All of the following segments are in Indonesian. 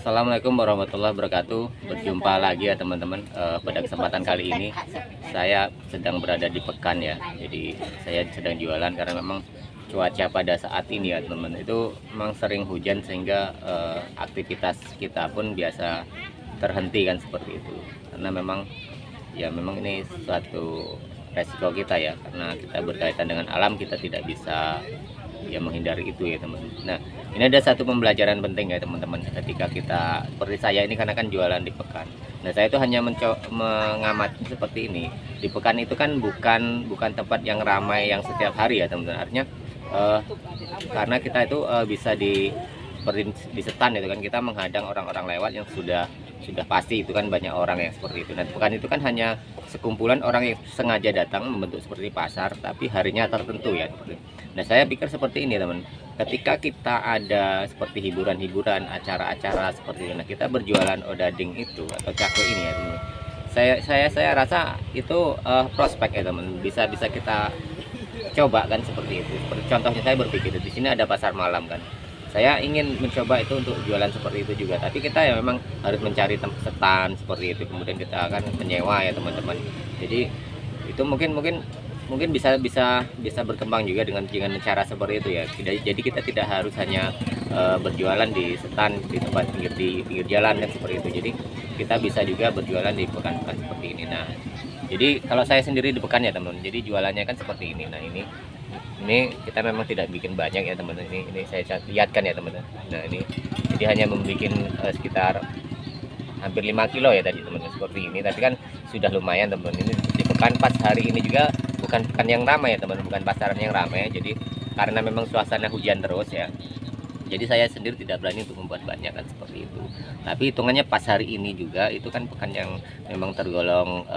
Assalamualaikum warahmatullahi wabarakatuh. Berjumpa lagi ya teman-teman. Pada kesempatan kali ini saya sedang berada di Pekan ya. Jadi saya sedang jualan karena memang cuaca pada saat ini ya teman-teman itu memang sering hujan sehingga aktivitas kita pun biasa terhenti kan seperti itu. Karena memang memang ini suatu resiko kita ya, karena kita berkaitan dengan alam, kita tidak bisa menghindari itu ya teman. Nah, ini ada satu pembelajaran penting ya teman-teman, ketika kita seperti saya ini karena kan jualan di Pekan. Nah, saya itu hanya mengamati seperti ini. Di Pekan itu kan bukan tempat yang ramai yang setiap hari ya teman-teman. Artinya karena kita itu bisa seperti di setan itu kan, kita menghadang orang-orang lewat yang sudah pasti itu kan banyak orang yang seperti itu. Nah, Pekan itu kan hanya sekumpulan orang yang sengaja datang membentuk seperti pasar, tapi harinya tertentu ya. Nah, saya pikir seperti ini teman. Ketika kita ada seperti hiburan-hiburan, acara-acara seperti itu, nah kita berjualan odading itu atau cakwe ini ya teman. Saya rasa itu prospek ya teman. Bisa kita coba kan seperti itu. Seperti contohnya saya berpikir di sini ada pasar malam kan. Saya ingin mencoba itu untuk jualan seperti itu juga, tapi kita ya memang harus mencari setan seperti itu, kemudian kita akan menyewa ya teman-teman. Jadi itu mungkin bisa berkembang juga dengan cara seperti itu ya. Jadi kita tidak harus hanya berjualan di setan di tempat pinggir jalan kan seperti itu. Jadi kita bisa juga berjualan di pekan-pekan seperti ini. Nah, jadi kalau saya sendiri di Pekan ya teman, jadi jualannya kan seperti ini. Nah, ini kita memang tidak bikin banyak ya teman-teman. Ini saya lihatkan ya teman-teman. Nah, ini jadi hanya membuat sekitar hampir 5 kilo ya tadi teman-teman seperti ini. Tapi kan sudah lumayan teman-teman. Ini di Pekan pas hari ini juga bukan pekan yang ramai ya teman-teman, bukan pasaran yang ramai. Jadi karena memang suasana hujan terus ya. Jadi saya sendiri tidak berani untuk membuat banyak kan seperti itu. Tapi hitungannya pas hari ini juga itu kan pekan yang memang tergolong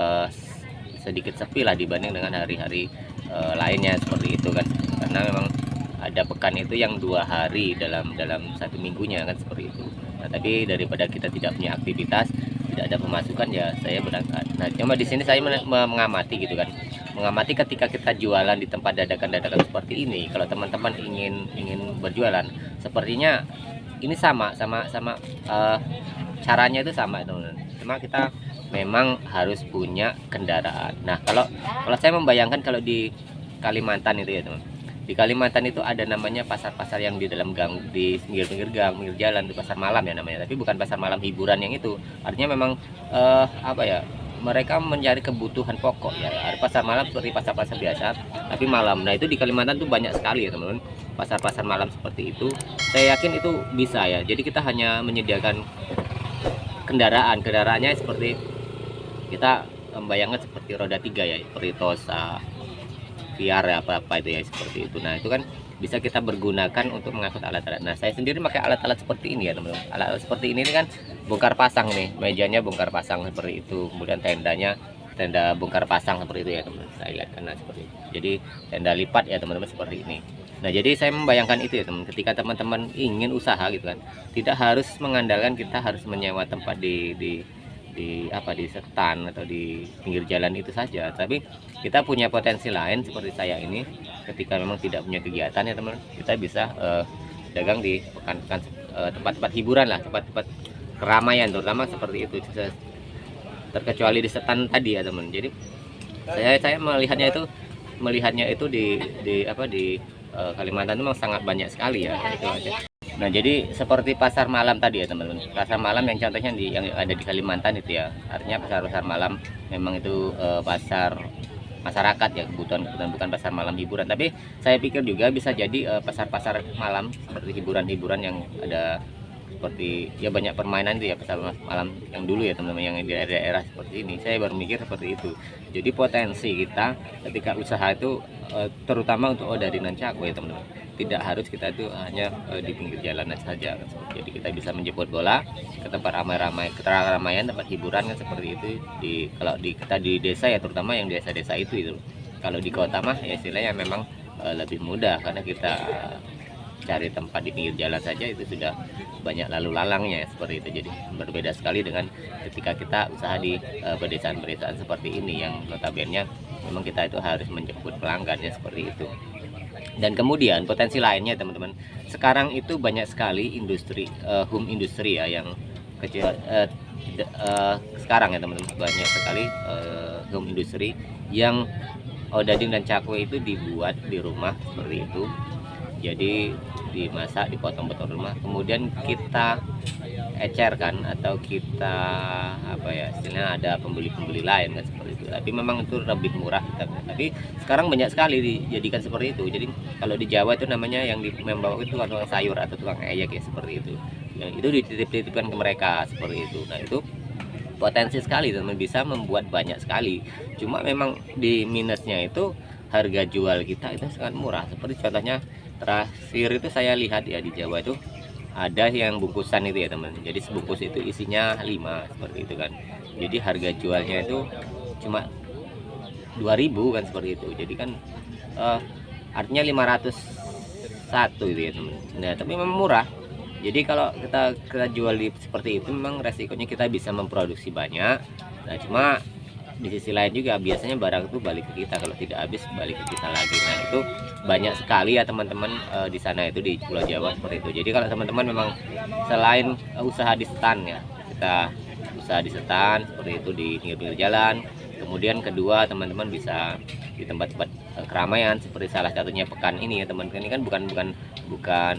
sedikit sepi lah dibanding dengan hari-hari lainnya seperti itu kan, karena memang ada pekan itu yang 2 hari dalam satu minggunya kan seperti itu. Nah, tapi daripada kita tidak punya aktivitas, tidak ada pemasukan ya saya berangkat. Nah, cuma di sini saya mengamati gitu kan, mengamati ketika kita jualan di tempat dadakan seperti ini. Kalau teman-teman ingin berjualan, sepertinya ini sama caranya itu sama teman-teman. Cuma kita memang harus punya kendaraan. Nah, kalau saya membayangkan kalau di Kalimantan itu ya teman, di Kalimantan itu ada namanya pasar-pasar yang di dalam gang, di pinggir-pinggir gang, pinggir jalan, itu pasar malam ya namanya. Tapi bukan pasar malam hiburan yang itu. Artinya memang mereka mencari kebutuhan pokok ya. Ada pasar malam seperti pasar-pasar biasa, tapi malam. Nah, itu di Kalimantan tuh banyak sekali ya teman-teman, pasar-pasar malam seperti itu. Saya yakin itu bisa ya. Jadi kita hanya menyediakan kendaraannya seperti kita membayangkan seperti roda 3 ya, seperti Tosa, VR ya, apa itu ya seperti itu. Nah, itu kan bisa kita bergunakan untuk mengangkut alat-alat. Nah, saya sendiri pakai alat-alat seperti ini ya teman-teman. Alat-alat seperti ini kan bongkar pasang nih, mejanya bongkar pasang seperti itu, kemudian tenda bongkar pasang seperti itu ya teman-teman. Saya lihat karena seperti itu. Jadi tenda lipat ya teman-teman seperti ini. Nah, jadi saya membayangkan itu ya teman, ketika teman-teman ingin usaha gitu kan, tidak harus mengandalkan kita harus menyewa tempat di setan atau di pinggir jalan itu saja, tapi kita punya potensi lain seperti saya ini. Ketika memang tidak punya kegiatan ya teman, kita bisa dagang di pekan-pekan, tempat-tempat hiburan lah, tempat-tempat keramaian terutama seperti itu, terkecuali di setan tadi ya teman. Jadi saya melihatnya itu di Kalimantan itu memang sangat banyak sekali ya itu aja. Nah, jadi seperti pasar malam tadi ya teman-teman, pasar malam yang contohnya yang ada di Kalimantan itu ya, artinya pasar malam memang itu pasar masyarakat ya, kebutuhan bukan pasar malam hiburan. Tapi saya pikir juga bisa jadi pasar-pasar malam seperti hiburan-hiburan yang ada seperti ya banyak permainan itu ya, pasar malam yang dulu ya teman-teman, yang di daerah-daerah seperti ini. Saya baru mikir seperti itu. Jadi potensi kita ketika usaha itu terutama untuk odading dan cakwe ya teman-teman, tidak harus kita itu hanya di pinggir jalan saja. Jadi kita bisa menjemput bola ke tempat ramai-ramai, keramaian, tempat hiburan kan seperti itu. Kalau kita di desa ya, terutama yang desa-desa itu. Kalau di kota mah ya istilahnya memang lebih mudah, karena kita cari tempat di pinggir jalan saja itu sudah banyak lalu lalangnya ya, seperti itu. Jadi berbeda sekali dengan ketika kita usaha di pedesaan-pedesaan seperti ini, yang notabene memang kita itu harus menjemput pelanggannya seperti itu. Dan kemudian potensi lainnya teman-teman, sekarang itu banyak sekali industri home industri ya, yang kecil sekarang ya teman-teman, banyak sekali home industry yang odading dan cakwe itu dibuat di rumah seperti itu. Jadi dimasak, dipotong-potong rumah, kemudian kita ecerkan atau kita apa ya istilahnya, ada pembeli-pembeli lain kan seperti itu. Tapi memang itu lebih murah, tapi sekarang banyak sekali dijadikan seperti itu. Jadi kalau di Jawa itu namanya yang membawa itu tukang sayur atau tukang eyek ya, seperti itu. Yang itu dititip-titipkan ke mereka seperti itu. Nah itu potensi sekali dan bisa membuat banyak sekali. Cuma memang di minusnya itu harga jual kita itu sangat murah. Seperti contohnya terakhir itu saya lihat ya, di Jawa itu ada yang bungkusan itu ya teman, jadi sebungkus itu isinya 5 seperti itu kan. Jadi harga jualnya itu cuma 2.000 kan seperti itu. Jadi kan artinya 501 itu ya teman. Nah tapi memang murah. Jadi kalau kita jual seperti itu, memang resikonya kita bisa memproduksi banyak. Nah cuma di sisi lain juga biasanya barang itu balik ke kita, kalau tidak habis balik ke kita lagi. Nah itu banyak sekali ya teman-teman di sana itu di Pulau Jawa seperti itu. Jadi kalau teman-teman memang selain usaha di stand ya, kita usaha di stand seperti itu di pinggir-pinggir jalan. Kemudian kedua, teman-teman bisa di tempat-tempat keramaian seperti salah satunya pekan ini ya teman-teman. Ini kan bukan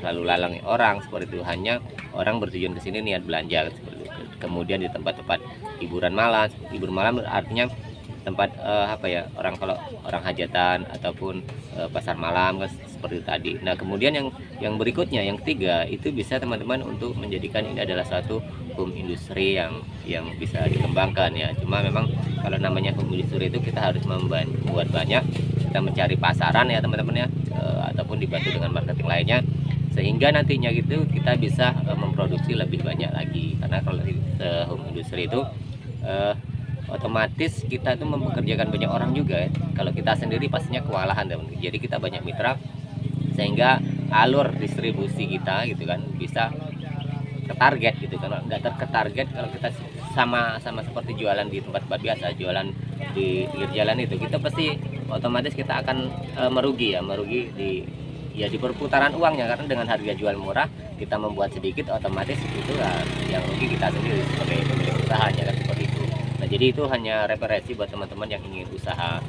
lalu lalang orang seperti itu, hanya orang bertujuan ke sini niat belanja seperti itu. Kemudian di tempat-tempat hiburan malam artinya tempat apa ya, kalau orang hajatan ataupun pasar malam kan seperti tadi. Nah kemudian yang berikutnya, yang ketiga, itu bisa teman-teman untuk menjadikan ini adalah satu home industry yang bisa dikembangkan ya. Cuma memang kalau namanya home industry itu kita harus membuat banyak, kita mencari pasaran ya teman-teman ya, ataupun dibantu dengan marketing lainnya, sehingga nantinya gitu kita bisa memproduksi lebih banyak lagi. Karena kalau home industry itu otomatis kita itu mempekerjakan banyak orang juga ya. Kalau kita sendiri pastinya kewalahan teman-teman. Jadi kita banyak mitra, sehingga alur distribusi kita gitu kan bisa ke target gitu kan. Nggak ke target kalau kita sama seperti jualan di tempat-tempat biasa, jualan di pinggir jalan itu, kita pasti otomatis kita akan merugi di perputaran uangnya. Karena dengan harga jual murah kita membuat sedikit, otomatis itu yang rugi kita sendiri sebagai pemilik usahanya kan seperti itu. Nah jadi itu hanya referensi buat teman-teman yang ingin usaha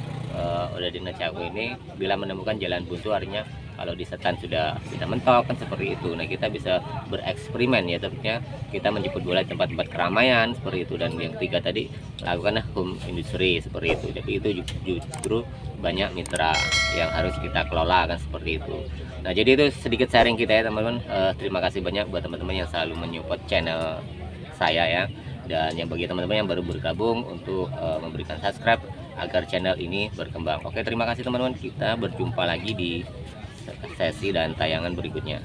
odading dan cakwe ini. Bila menemukan jalan buntu, artinya kalau di setan sudah mentok kan seperti itu. Nah kita bisa bereksperimen ya, tentunya kita menjemput bola tempat-tempat keramaian seperti itu. Dan yang ketiga tadi, lakukan home industry seperti itu. Jadi itu justru banyak mitra yang harus kita kelola kan seperti itu. Nah jadi itu sedikit sharing kita ya teman-teman. Terima kasih banyak buat teman-teman yang selalu menyupport channel saya ya. Dan yang bagi teman-teman yang baru bergabung, untuk memberikan subscribe agar channel ini berkembang. Oke, terima kasih teman-teman. Kita berjumpa lagi di sesi dan tayangan berikutnya.